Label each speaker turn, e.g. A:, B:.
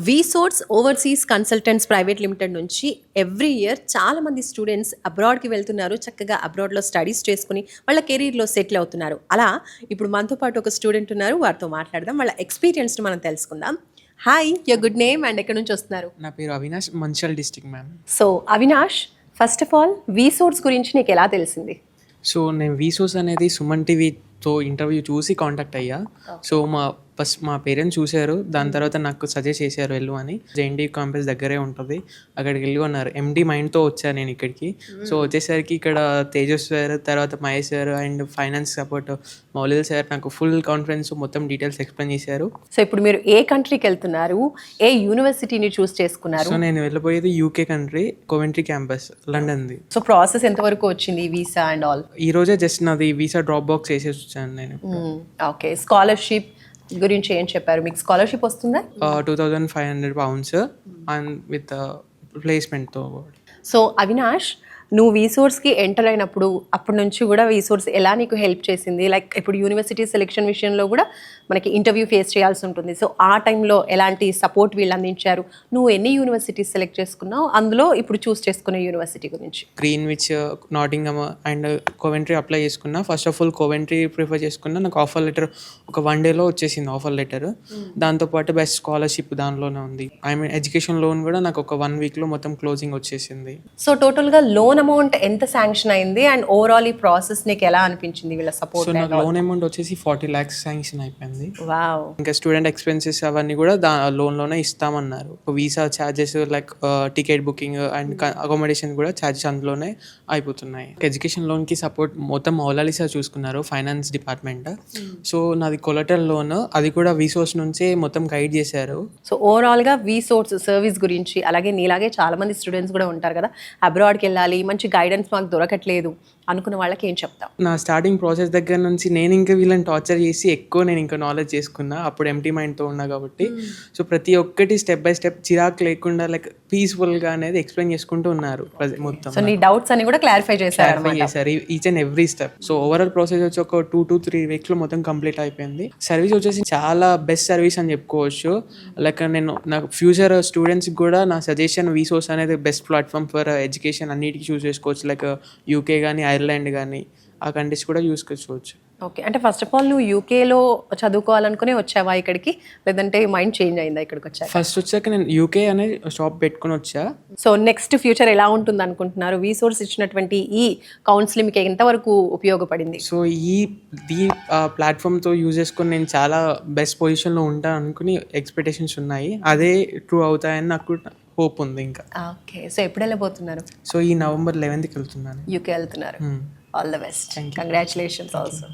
A: వీసోర్స్ overseas consultants private limited నుంచి every year చాలామంది students అబ్రాడ్కి వెళ్తున్నారు. చక్కగా అబ్రాడ్లో స్టడీస్ చేసుకుని వాళ్ళ కెరీర్లో సెటిల్ అవుతున్నారు. అలా ఇప్పుడు మనతో పాటు ఒక స్టూడెంట్ ఉన్నారు, వారితో మాట్లాడదాం, వాళ్ళ ఎక్స్పీరియన్స్ని మనం తెలుసుకుందాం. Hi, your good name and ఎక్కడి నుంచి వస్తున్నారు?
B: నా పేరు Avinash, Mancherial district ma'am.
A: So Avinash, first of all వీసోర్స్ గురించి నీకు ఎలా తెలిసింది?
B: సో నేను వీసోస్ అనేది సుమన్ టీవీతో ఇంటర్వ్యూ చూసి కాంటాక్ట్ అయ్యా. సో ఫస్ట్ మా పేరెంట్స్ చూశారు, దాని తర్వాత నాకు సజెస్ట్ చేశారు వెళ్ళు అని. జేఎన్టీ క్యాంపస్ దగ్గరే ఉంటుంది, అక్కడికి వెళ్ళి ఉన్నారు. ఎండి మైండ్తో వచ్చాను నేను ఇక్కడికి. సో వచ్చేసరికి ఇక్కడ తేజస్ సార్, తర్వాత Mahesh sir and finance support మౌలిల్ సార్ నాకు ఫుల్ కాన్ఫిడెన్స్ మొత్తం డీటెయిల్స్ ఎక్స్ప్లెయిన్ చేశారు.
A: సో ఇప్పుడు మీరు ఏ కంట్రీకి వెళ్తున్నారు, ఏ యూనివర్సిటీని చూస్ చేసుకున్నారు?
B: సో నేను వెళ్ళిపోయేది యూకే కంట్రీ, కోవెంట్రీ క్యాంపస్, లండన్ది.
A: సో ప్రాసెస్ ఎంతవరకు వచ్చింది, వీసా అండ్ ఆల్?
B: ఈ రోజే జస్ట్ నాది వీసా డ్రాప్ బాక్స్ వేసేసి వచ్చాను నేను.
A: ఓకే, స్కాలర్షిప్ గురించి ఏం చెప్పారు? మీకు స్కాలర్షిప్ వస్తుందా?
B: £2,500 అండ్ విత్ ప్లేస్మెంట్తో.
A: సో అవినాష్, నువ్వు వీసోర్స్కి ఎంటర్ అయినప్పుడు అప్పటి నుంచి కూడా వీసోర్స్ ఎలా నీకు హెల్ప్ చేసింది? లైక్ ఇప్పుడు యూనివర్సిటీ సెలెక్షన్ విషయంలో కూడా మనకి ఇంటర్వ్యూ ఫేస్ చేయాల్సి ఉంటుంది. సో ఆ టైంలో ఎలాంటి సపోర్ట్ వీళ్ళు అందించారు? నువ్వు ఎన్ని యూనివర్సిటీస్ సెలెక్ట్ చేసుకున్నావు, అందులో ఇప్పుడు చూస్ చేసుకునే యూనివర్సిటీ గురించి?
B: Greenwich, Nottingham and Coventry apply చేసుకున్నా. First of all Coventry prefer చేసుకున్నా. నాకు ఆఫర్ లెటర్ ఒక 1 డేలో వచ్చేసింది ఆఫర్ లెటర్. దాంతోపాటు బెస్ట్ స్కాలర్షిప్ దానిలోనే ఉంది. ఐ మీన్ ఎడ్యుకేషన్ లోన్ కూడా నాకు ఒక 1 వీక్లో మొత్తం క్లోజింగ్ వచ్చేసింది.
A: సో టోటల్గా లోన్ అమౌంట్ ఎంత శాంక్షన్ అయింది అండ్ ఓవరాల్ ఈ ప్రాసెస్ నీకు ఎలా అనిపించింది వీళ్ళ సపోర్ట్?
B: సో నాకు లోన్ అమౌంట్ వచ్చేసి 40 lakhs శాంక్షన్ అయిపోయింది.
A: వావ్.
B: ఇంకా స్టూడెంట్ ఎక్స్పెన్సెస్ అవన్నీ కూడా లోన్లోనే ఇస్తామన్నారు. Visa charges like ticket booking and accommodation కూడా ఛార్జెస్ అందులోనే అయిపోతున్నాయి. ఎడ్యుకేషన్ లోన్కి సపోర్ట్ మొత్తం మౌలాలిసా చూసుకున్నారు, ఫైనాన్స్ డిపార్ట్మెంట్. సో నాది కొలటరల్ లోన్, అది కూడా వీసోర్స్ నుంచే మొత్తం గైడ్ చేశారు.
A: సో ఓవరాల్గా వీసోర్స్ సర్వీస్ గురించి, అలాగే నీలాగే చాలా మంది స్టూడెంట్స్ కూడా ఉంటారు కదా, అబ్రాడ్కి వెళ్ళాలి, మంచి గైడెన్స్ మాకు దొరకట్లేదు అనుకున్న వాళ్ళకి ఏం చెప్తావు?
B: నా స్టార్టింగ్ ప్రాసెస్ దగ్గర నుంచి నేను ఇంకా వీళ్ళని టార్చర్ చేసి ఎక్కువ నేను ఇంకా నాలెడ్జ్ చేసుకున్నా. అప్పుడు ఎంటీ మైండ్తో ఉన్నా కాబట్టి. సో ప్రతి ఒక్కటి స్టెప్ బై స్టెప్ చిరాకు లేకుండా లైక్ పీస్ఫుల్గా అనేది ఎక్స్ప్లెయిన్ చేసుకుంటూ ఉన్నారు మొత్తం.
A: సో నీ డౌట్స్ అన్ని కూడా క్లారిఫై చేశారు
B: each and every step. So overall process వచ్చి ఒక 2 to 3 weeks మొత్తం కంప్లీట్ అయిపోయింది. సర్వీస్ వచ్చేసి చాలా బెస్ట్ సర్వీస్ అని చెప్పుకోవచ్చు. లైక్ నేను నాకు ఫ్యూచర్ స్టూడెంట్స్కి కూడా నా సజెషన్, వీసోర్స్ అనేది బెస్ట్ ప్లాట్ఫామ్ ఫర్ ఎడ్యుకేషన్ అన్నిటికీ చూస్ చేసుకోవచ్చు. లైక్ యూకే కానీ, ఐర్లాండ్ కానీ, ఆ కంట్రీస్ కూడా యూస్ చేసుకోవచ్చు.
A: ఓకే, అంటే ఫస్ట్ ఆఫ్ ఆల్ నువ్వు యూకేలో చదువుకోవాలనుకునే వచ్చావా ఇక్కడికి, లేదంటే మైండ్ చేంజ్ అయిందా ఇక్కడికి వచ్చా?
B: ఫస్ట్ వచ్చాక నేను యూకే అనే షాప్ పెట్టుకుని వచ్చా.
A: సో నెక్స్ట్ ఫ్యూచర్ ఎలా ఉంటుంది అనుకుంటున్నారు? వీసోర్స్ ఇచ్చినటువంటి ఈ కౌన్సిలింగ్ మీకు ఎంతవరకు ఉపయోగపడింది?
B: సో ఈ ప్లాట్ఫామ్తో యూజ్ చేసుకొని నేను చాలా బెస్ట్ పొజిషన్లో ఉంటాను అనుకుని ఎక్స్పెక్టేషన్స్ ఉన్నాయి. అదే ట్రూ అవుతాయని నాకు హోప్ ఉంది ఇంకా.
A: ఓకే, సో ఎప్పుడు వెళ్ళబోతున్నారు?
B: సో ఈ November 11th వెళ్తున్నాను.
A: యూకే వెళ్తున్నారు. All the best, congratulations also.